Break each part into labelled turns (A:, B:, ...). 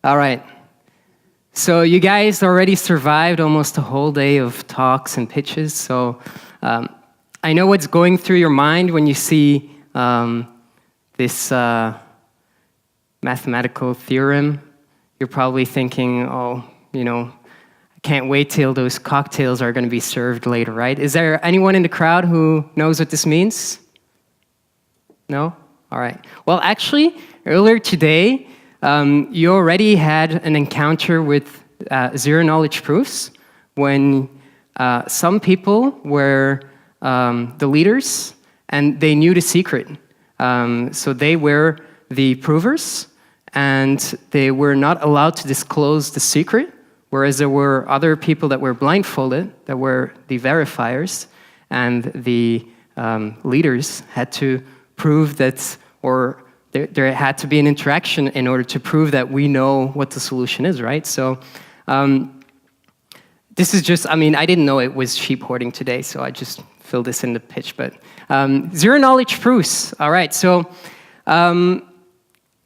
A: All right. So you guys already survived almost a whole day of talks and pitches. So I know what's going through your mind when you see this mathematical theorem. You're probably thinking, oh, I can't wait till those cocktails are going to be served later, right? Is there anyone in the crowd who knows what this means? No? All right. Well, actually, earlier today, you already had an encounter with zero-knowledge proofs when some people were the leaders and they knew the secret. So they were the provers and they were not allowed to disclose the secret, whereas there were other people that were blindfolded, that were the verifiers, and the leaders had to prove that, or there had to be an interaction in order to prove that we know what the solution is, right? So this is just, I didn't know it was sheep hoarding today, so I just filled this in the pitch, but zero-knowledge proofs. All right, so a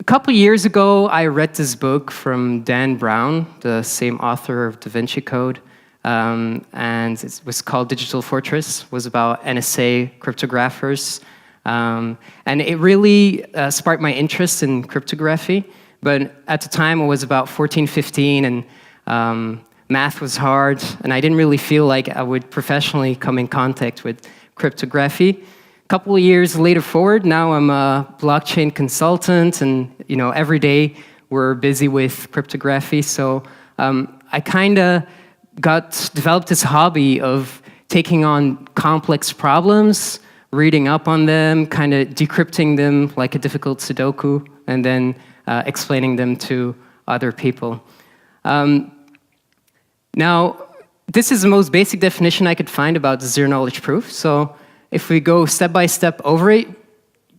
A: couple years ago, I read this book from Dan Brown, the same author of Da Vinci Code, and it was called Digital Fortress. It was about NSA cryptographers. And it really sparked my interest in cryptography. But at the time, I was about 14, 15, and math was hard, and I didn't really feel like I would professionally come in contact with cryptography. A couple of years later forward, now I'm a blockchain consultant, and every day we're busy with cryptography. So I kind of developed this hobby of taking on complex problems, reading up on them, kind of decrypting them like a difficult Sudoku, and then explaining them to other people. Now, this is the most basic definition I could find about the zero-knowledge proof. So if we go step by step over it,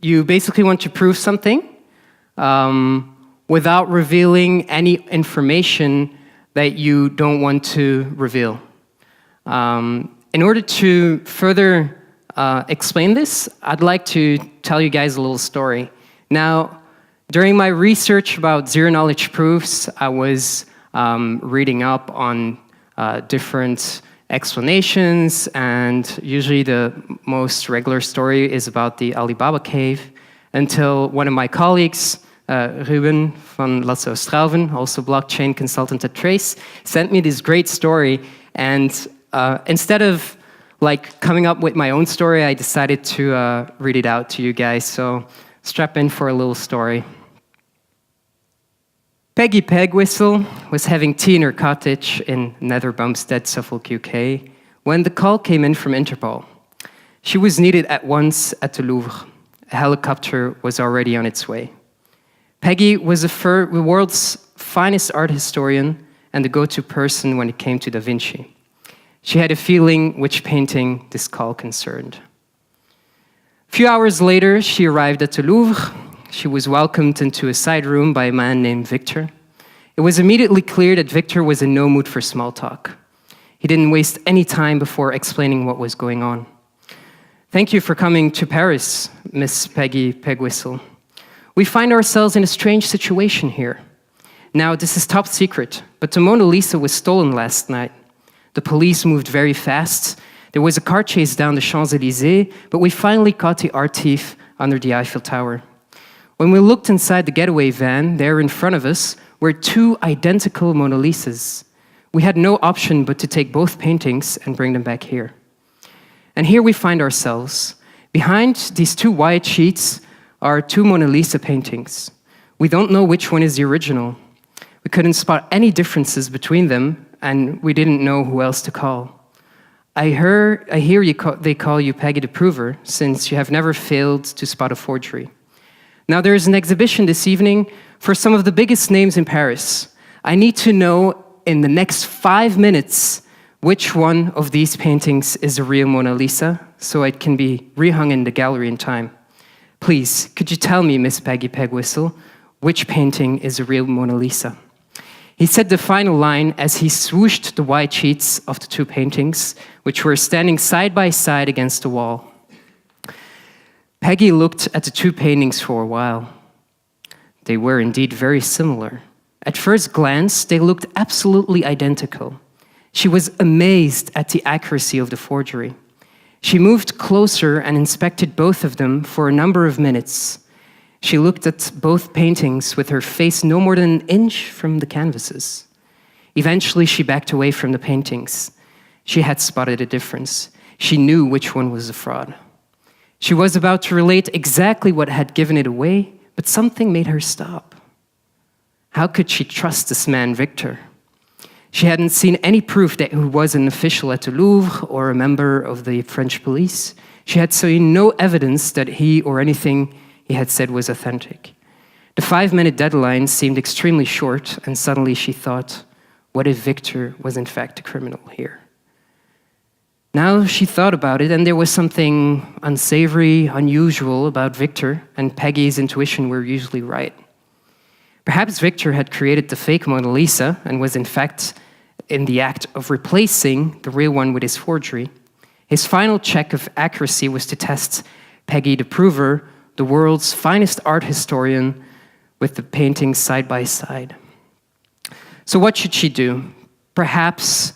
A: you basically want to prove something without revealing any information that you don't want to reveal. In order to further explain this, I'd like to tell you guys a little story. Now, during my research about zero-knowledge proofs, I was reading up on different explanations, and usually the most regular story is about the Alibaba cave, until one of my colleagues, Ruben van Latzo-Strauven, also blockchain consultant at Trace, sent me this great story, and instead of coming up with my own story, I decided to read it out to you guys, so strap in for a little story. Peggy Pegwhistle was having tea in her cottage in Nether Bumstead, Suffolk, UK, when the call came in from Interpol. She was needed at once at the Louvre. A helicopter was already on its way. Peggy was the world's finest art historian and the go-to person when it came to Da Vinci. She had a feeling which painting this call concerned. A few hours later, she arrived at the Louvre. She was welcomed into a side room by a man named Victor. It was immediately clear that Victor was in no mood for small talk. He didn't waste any time before explaining what was going on. Thank you for coming to Paris, Miss Peggy Pegwhistle. We find ourselves in a strange situation here. Now, this is top secret, but the Mona Lisa was stolen last night. The police moved very fast. There was a car chase down the Champs-Élysées, but we finally caught the art thief under the Eiffel Tower. When we looked inside the getaway van, there in front of us were two identical Mona Lisas. We had no option but to take both paintings and bring them back here. And here we find ourselves. Behind these two white sheets are two Mona Lisa paintings. We don't know which one is the original. We couldn't spot any differences between them, and we didn't know who else to call. I hear they call you Peggy the Prover, since you have never failed to spot a forgery. Now, there is an exhibition this evening for some of the biggest names in Paris. I need to know in the next 5 minutes which one of these paintings is a real Mona Lisa, so it can be rehung in the gallery in time. Please, could you tell me, Miss Peggy Pegwhistle, which painting is a real Mona Lisa? He said the final line as he swooshed the white sheets of the two paintings, which were standing side by side against the wall. Peggy looked at the two paintings for a while. They were indeed very similar, At first glance, they looked absolutely identical. She was amazed at the accuracy of the forgery. She moved closer and inspected both of them for a number of minutes. She looked at both paintings with her face no more than an inch from the canvases. Eventually, she backed away from the paintings. She had spotted a difference. She knew which one was a fraud. She was about to relate exactly what had given it away, but something made her stop. How could she trust this man, Victor? She hadn't seen any proof that he was an official at the Louvre or a member of the French police. She had seen no evidence that he or anything he had said was authentic. The 5-minute deadline seemed extremely short, and suddenly she thought, what if Victor was in fact a criminal here? Now she thought about it, and there was something unsavory, unusual about Victor, and Peggy's intuition were usually right. Perhaps Victor had created the fake Mona Lisa and was in fact in the act of replacing the real one with his forgery. His final check of accuracy was to test Peggy the Prover, the world's finest art historian, with the paintings side by side. So what should she do? Perhaps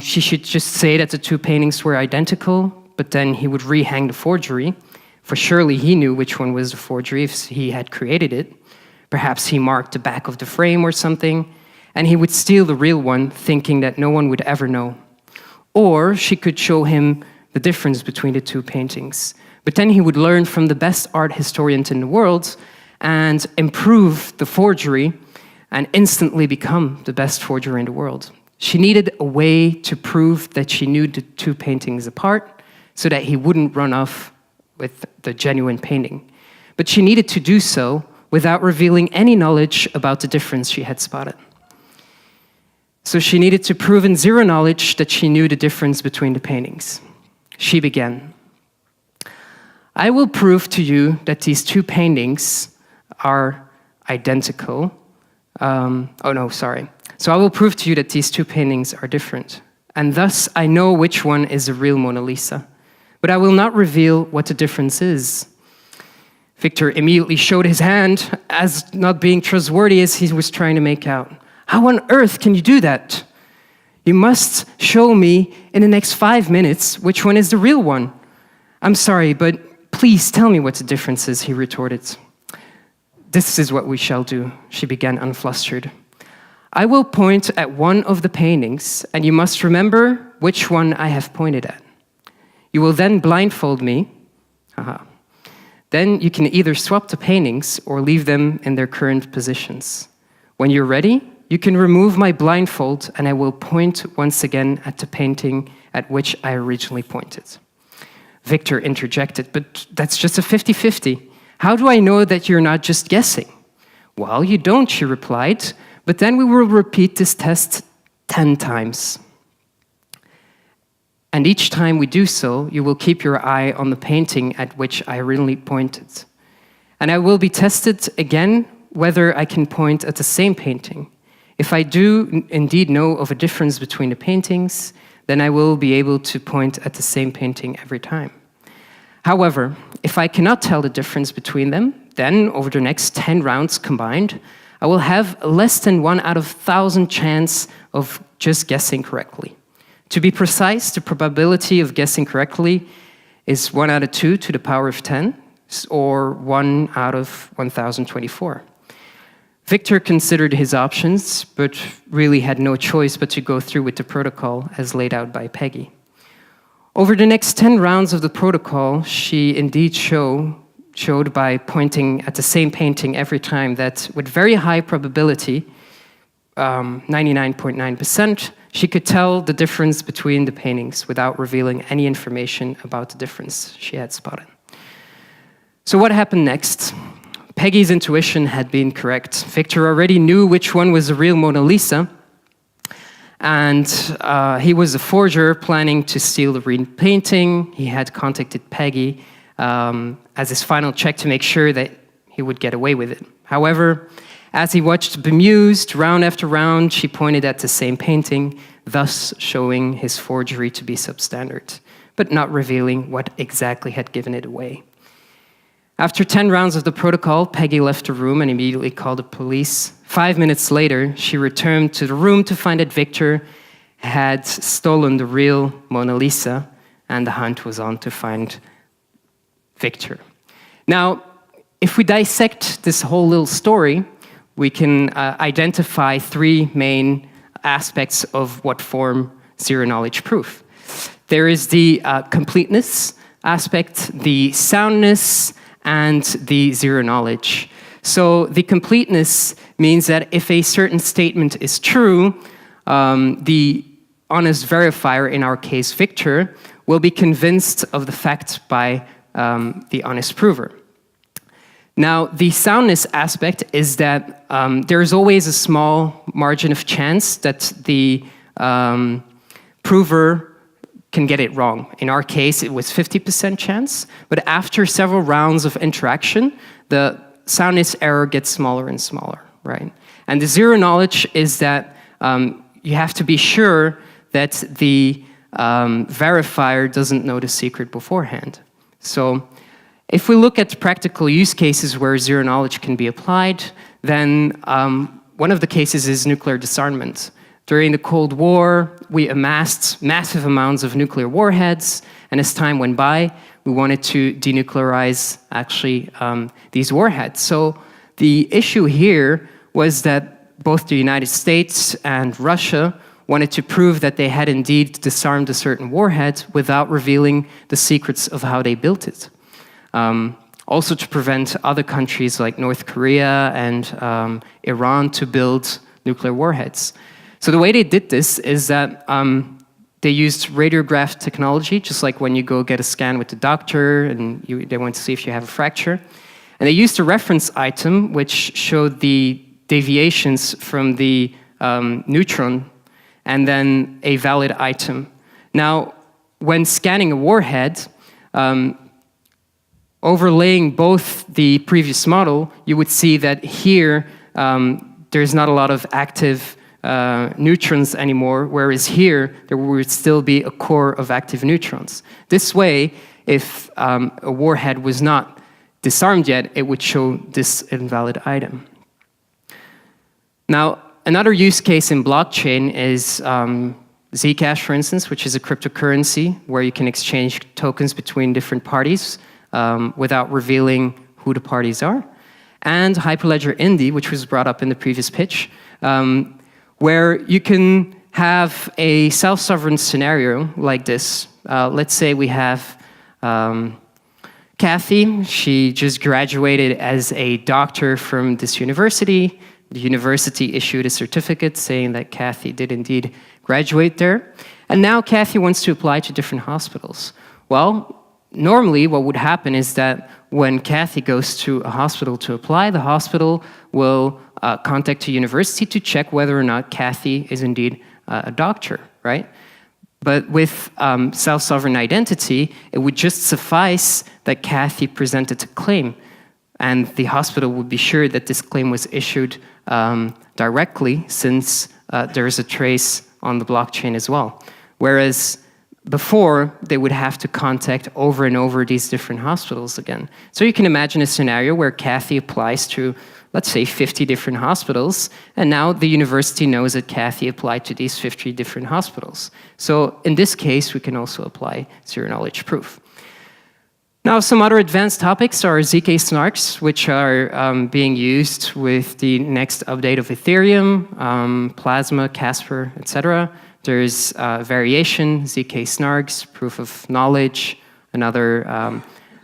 A: she should just say that the two paintings were identical, but then he would rehang the forgery, for surely he knew which one was the forgery if he had created it. Perhaps he marked the back of the frame or something, and he would steal the real one, thinking that no one would ever know. Or she could show him the difference between the two paintings. But then he would learn from the best art historian in the world and improve the forgery and instantly become the best forger in the world. She needed a way to prove that she knew the two paintings apart so that he wouldn't run off with the genuine painting. But she needed to do so without revealing any knowledge about the difference she had spotted. So she needed to prove in zero knowledge that she knew the difference between the paintings. She began. I will prove to you that these two paintings are identical. So I will prove to you that these two paintings are different, and thus I know which one is the real Mona Lisa. But I will not reveal what the difference is. Victor immediately showed his hand as not being trustworthy as he was trying to make out. How on earth can you do that? You must show me in the next 5 minutes which one is the real one. I'm sorry, but please tell me what the difference is, he retorted. This is what we shall do, she began unflustered. I will point at one of the paintings, and you must remember which one I have pointed at. You will then blindfold me. Then you can either swap the paintings or leave them in their current positions. When you're ready, you can remove my blindfold and I will point once again at the painting at which I originally pointed. Victor interjected, but that's just a 50-50. How do I know that you're not just guessing? Well, you don't, she replied, but then we will repeat this test 10 times. And each time we do so, you will keep your eye on the painting at which I originally pointed. And I will be tested again whether I can point at the same painting. If I do indeed know of a difference between the paintings, then I will be able to point at the same painting every time. However, if I cannot tell the difference between them, then over the next 10 rounds combined, I will have less than 1 out of 1,000 chance of just guessing correctly. To be precise, the probability of guessing correctly is 1 out of 2 to the power of 10, or 1 out of 1,024. Victor considered his options, but really had no choice but to go through with the protocol as laid out by Peggy. Over the next 10 rounds of the protocol, she indeed showed by pointing at the same painting every time that with very high probability, 99.9%, she could tell the difference between the paintings without revealing any information about the difference she had spotted. So what happened next? Peggy's intuition had been correct. Victor already knew which one was the real Mona Lisa, and he was a forger planning to steal the real painting. He had contacted Peggy as his final check to make sure that he would get away with it. However, as he watched bemused, round after round, she pointed at the same painting, thus showing his forgery to be substandard, but not revealing what exactly had given it away. After 10 rounds of the protocol, Peggy left the room and immediately called the police. 5 minutes later, she returned to the room to find that Victor had stolen the real Mona Lisa, and the hunt was on to find Victor. Now, if we dissect this whole little story, we can identify three main aspects of what form zero-knowledge proof. There is the completeness aspect, the soundness, and the zero-knowledge. So the completeness means that if a certain statement is true, the honest verifier, in our case Victor, will be convinced of the fact by the honest prover. Now, the soundness aspect is that there is always a small margin of chance that the prover can get it wrong. In our case, it was 50% chance, but after several rounds of interaction, the soundness error gets smaller and smaller, right? And the zero knowledge is that you have to be sure that the verifier doesn't know the secret beforehand. So if we look at practical use cases where zero knowledge can be applied, then one of the cases is nuclear disarmament. During the Cold War, we amassed massive amounts of nuclear warheads, and as time went by, we wanted to denuclearize actually these warheads. So the issue here was that both the United States and Russia wanted to prove that they had indeed disarmed a certain warhead without revealing the secrets of how they built it. Also to prevent other countries like North Korea and Iran to build nuclear warheads. So the way they did this is that they used radiograph technology, just like when you go get a scan with the doctor and they want to see if you have a fracture. And they used a reference item which showed the deviations from the neutron and then a valid item. Now, when scanning a warhead, overlaying both the previous model, you would see that here there's not a lot of active neutrons anymore, whereas here there would still be a core of active neutrons. This way, if a warhead was not disarmed yet, it would show this invalid item. Now, another use case in blockchain is Zcash, for instance, which is a cryptocurrency where you can exchange tokens between different parties without revealing who the parties are. And Hyperledger Indy, which was brought up in the previous pitch, where you can have a self-sovereign scenario like this. Let's say we have Kathy. She just graduated as a doctor from this university. The university issued a certificate saying that Kathy did indeed graduate there. And now Kathy wants to apply to different hospitals. Well, normally what would happen is that when Kathy goes to a hospital to apply, the hospital will contact the university to check whether or not Kathy is indeed a doctor, right? But with self-sovereign identity, it would just suffice that Kathy presented a claim, and the hospital would be sure that this claim was issued directly, since there is a trace on the blockchain as well. Whereas before, they would have to contact over and over these different hospitals again. So you can imagine a scenario where Kathy applies to, let's say, 50 different hospitals, and now the university knows that Kathy applied to these 50 different hospitals. So in this case, we can also apply zero-knowledge proof. Now, some other advanced topics are ZK snarks, which are being used with the next update of Ethereum, Plasma, Casper, etc. There's variation, ZK snarks, proof of knowledge, another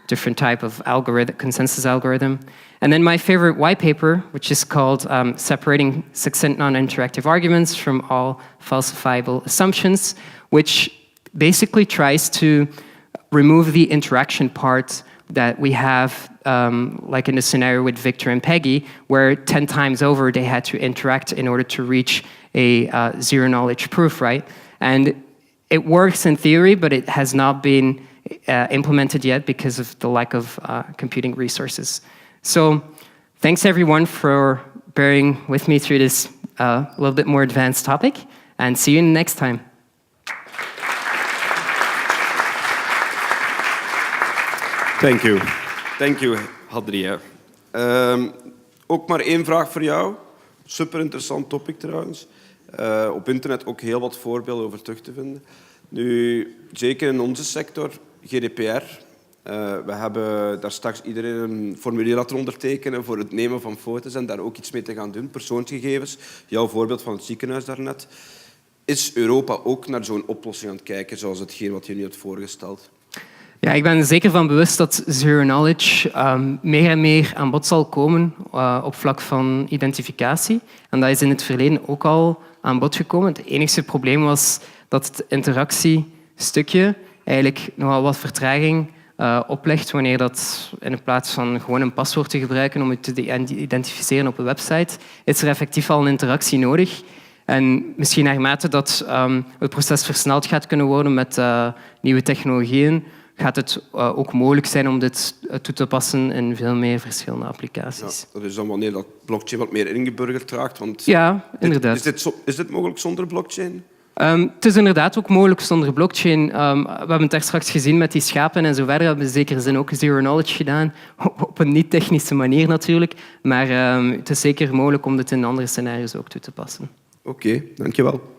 A: different type of algorithm, consensus algorithm. And then my favorite white paper, which is called Separating Succinct Non-Interactive Arguments from All Falsifiable Assumptions, which basically tries to remove the interaction part that we have, like in the scenario with Victor and Peggy, where 10 times over they had to interact in order to reach a zero-knowledge proof, right? And it works in theory, but it has not been implemented yet because of the lack of computing resources. So thanks everyone for bearing with me through this little bit more advanced topic, and see you next time.
B: Thank you. Thank you, Hadrien. Ook maar één vraag voor jou. Super interessant topic trouwens. Op internet ook heel wat voorbeelden over terug te vinden. Nu, zeker in onze sector, GDPR. We hebben daar straks iedereen een formulier laten ondertekenen voor het nemen van foto's en daar ook iets mee te gaan doen. Persoonsgegevens, jouw voorbeeld van het ziekenhuis daarnet. Is Europa ook naar zo'n oplossing aan het kijken, zoals hetgeen wat je nu hebt voorgesteld?
A: Ja, ik ben er zeker van bewust dat zero knowledge meer en meer aan bod zal komen op vlak van identificatie. En dat is in het verleden ook al aan bod gekomen. Het enige probleem was dat het interactiestukje eigenlijk nogal wat vertraging oplegt wanneer dat in plaats van gewoon een paswoord te gebruiken om je te identificeren op een website, is er effectief al een interactie nodig. En misschien naarmate dat het proces versneld gaat kunnen worden met nieuwe technologieën, gaat het ook mogelijk zijn om dit toe te passen in veel meer verschillende applicaties.
B: Ja, dat is dan wanneer dat blockchain wat meer ingeburgerd raakt. Want
A: ja, inderdaad.
B: Is dit mogelijk zonder blockchain?
A: Het is inderdaad ook mogelijk zonder blockchain. We hebben het daar straks gezien met die schapen en zo verder. We hebben in zekere zin ook zero knowledge gedaan. Op een niet-technische manier natuurlijk. Maar het is zeker mogelijk om dit in andere scenario's ook toe te passen.
B: Oké, dankjewel.